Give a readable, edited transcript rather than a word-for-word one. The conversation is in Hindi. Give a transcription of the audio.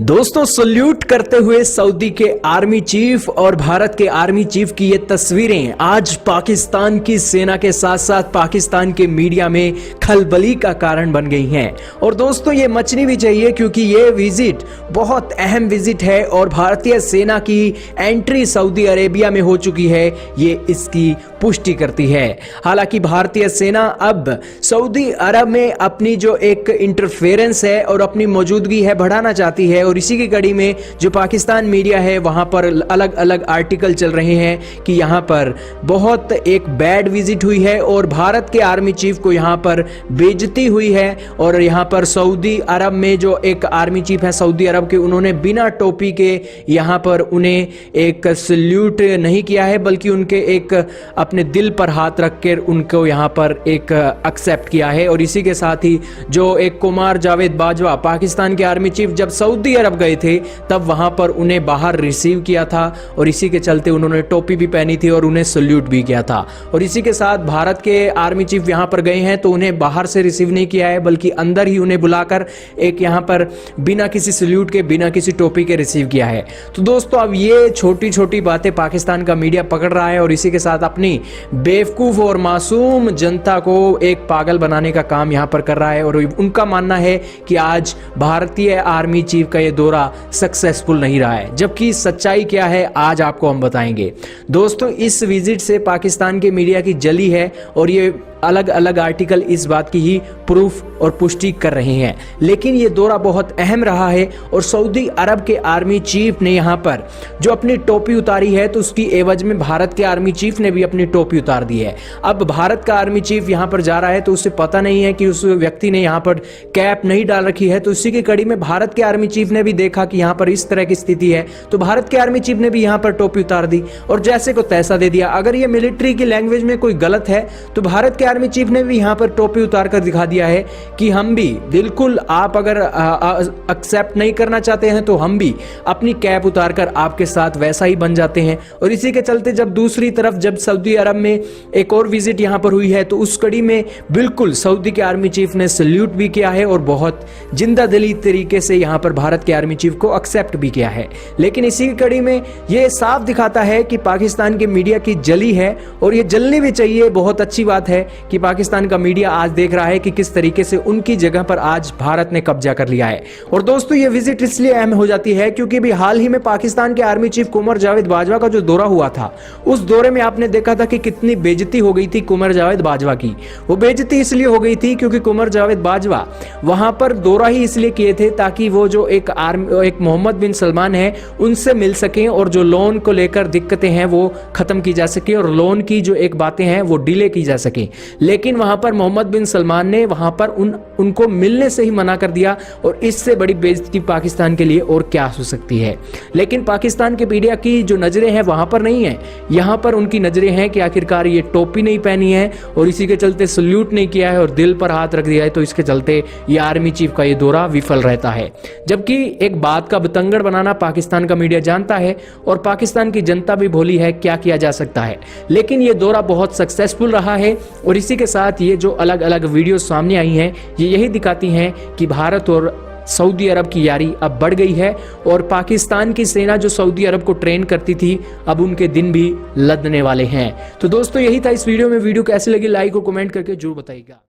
दोस्तों सल्यूट करते हुए सऊदी के आर्मी चीफ और भारत के आर्मी चीफ की ये तस्वीरें आज पाकिस्तान की सेना के साथ साथ पाकिस्तान के मीडिया में खलबली का कारण बन गई हैं। और दोस्तों ये मचनी भी चाहिए क्योंकि ये विजिट बहुत अहम विजिट है और भारतीय सेना की एंट्री सऊदी अरेबिया में हो चुकी है, ये इसकी पुष्टि करती है। हालांकि भारतीय सेना अब सऊदी अरब में अपनी जो एक इंटरफेरेंस है और अपनी मौजूदगी है बढ़ाना चाहती है, और इसी की कड़ी में जो पाकिस्तान मीडिया है वहां पर अलग अलग आर्टिकल चल रहे हैं कि यहां पर बहुत एक बैड विजिट हुई है और भारत के आर्मी चीफ को यहां पर बेइज्जती हुई है। और यहां पर सऊदी अरब में जो एक आर्मी चीफ है सऊदी अरब के, उन्होंने बिना टोपी के यहां पर उन्हें एक सल्यूट नहीं किया है, बल्कि उनके एक अपने दिल पर हाथ रखकर उनको यहां पर एक एक्सेप्ट किया है। और इसी के साथ ही जो एक कुमार जावेद बाजवा पाकिस्तान के आर्मी चीफ जब सऊदी अरब गए थे तब वहां पर उन्हें बाहर रिसीव किया था और इसी के चलते उन्होंने टोपी भी पहनी थी और उन्हें सल्यूट भी किया था। और इसी के साथ भारत के आर्मी चीफ यहां पर गए हैं तो उन्हें बाहर से रिसीव नहीं किया है, बल्कि अंदर ही उन्हें बुलाकर एक यहां पर बिना किसी सल्यूट के बिना किसी टोपी के रिसीव किया है। तो दोस्तों अब ये छोटी छोटी बातें पाकिस्तान का मीडिया पकड़ रहा है और इसी के साथ अपनी बेवकूफ और मासूम जनता को एक पागल बनाने का काम यहां पर कर रहा है। और उनका मानना है कि आज भारतीय आर्मी चीफ का ये दौरा सक्सेसफुल नहीं रहा है, जबकि सच्चाई क्या है आज आपको हम बताएंगे। दोस्तों इस विजिट से पाकिस्तान के मीडिया की जली है और ये अलग अलग आर्टिकल इस बात की ही प्रूफ और पुष्टि कर रहे हैं। लेकिन ये दौरा बहुत अहम रहा है और सऊदी अरब के आर्मी चीफ ने यहाँ पर जो अपनी टोपी उतारी है तो उसकी एवज में भारत के आर्मी चीफ ने भी अपनी टोपी उतार दी है। अब भारत का आर्मी चीफ यहाँ पर जा रहा है तो उसे पता नहीं है कि उस व्यक्ति ने यहाँ पर कैप नहीं डाल रखी है, तो इसी की कड़ी में भारत के आर्मी चीफ ने भी देखा कि यहाँ पर इस तरह की स्थिति है तो भारत के आर्मी चीफ ने भी यहाँ पर टोपी उतार दी और जैसे को तैसा दे दिया। अगर ये मिलिट्री की लैंग्वेज में कोई गलत है तो भारत के आर्मी चीफ ने भी यहां पर टोपी उतार कर दिखा दिया है कि हम भी बिल्कुल, आप अगर एक्सेप्ट नहीं करना चाहते हैं तो हम भी अपनी कैप उतार कर आपके साथ वैसा ही बन जाते हैं। और इसी के चलते जब दूसरी तरफ जब सऊदी अरब में एक और विजिट यहां पर हुई है तो उस कड़ी में बिल्कुल सऊदी के आर्मी चीफ ने सल्यूट भी किया है और बहुत जिंदा दिली तरीके से यहां पर भारत के आर्मी चीफ को एक्सेप्ट भी किया है। लेकिन इसी की कड़ी में यह साफ दिखाता है कि पाकिस्तान के मीडिया की जली है और यह जलनी भी चाहिए। बहुत अच्छी बात है कि पाकिस्तान का मीडिया आज देख रहा है कि किस तरीके से उनकी जगह पर आज भारत ने कब्जा कर लिया है। और दोस्तों ये विजिट इसलिए अहम हो जाती है क्योंकि भी हाल ही में पाकिस्तान के आर्मी चीफ कुमार जावेद बाजवा का जो दौरा हुआ था उस दौरे में आपने देखा था कि कितनी बेइज्जती हो गई थी कुमार जावेद बाजवा की। वो बेइज्जती इसलिए हो गई थी क्योंकि कुमार जावेद बाजवा वहां पर दौरा ही इसलिए किए थे ताकि वो जो एक मोहम्मद बिन सलमान है उनसे मिल सकें और जो लोन को लेकर दिक्कतें हैं वो खत्म की जा सके और लोन की जो एक बातें हैं वो डिले की जा सके। लेकिन वहां पर मोहम्मद बिन सलमान ने वहां पर उनको मिलने से ही मना कर दिया और इससे बड़ी बेइज्जती पाकिस्तान के लिए और क्या हो सकती है। लेकिन पाकिस्तान के मीडिया की जो नजरें हैं वहां पर नहीं है, यहां पर उनकी नजरें हैं कि आखिरकार ये टोपी नहीं पहनी है और इसी के चलते सल्यूट नहीं किया है और दिल पर हाथ रख दिया है, तो इसके चलते ये आर्मी चीफ का ये दौरा विफल रहता है। जबकि एक बात का बतंगड़ बनाना पाकिस्तान का मीडिया जानता है और पाकिस्तान की जनता भी भोली है, क्या किया जा सकता है। लेकिन ये दौरा बहुत सक्सेसफुल रहा है और इसी के साथ ये जो अलग अलग वीडियो सामने आई हैं ये यही दिखाती हैं कि भारत और सऊदी अरब की यारी अब बढ़ गई है और पाकिस्तान की सेना जो सऊदी अरब को ट्रेन करती थी अब उनके दिन भी लदने वाले हैं। तो दोस्तों यही था इस वीडियो में। वीडियो कैसी लगी लाइक और कमेंट करके जरूर बताइएगा।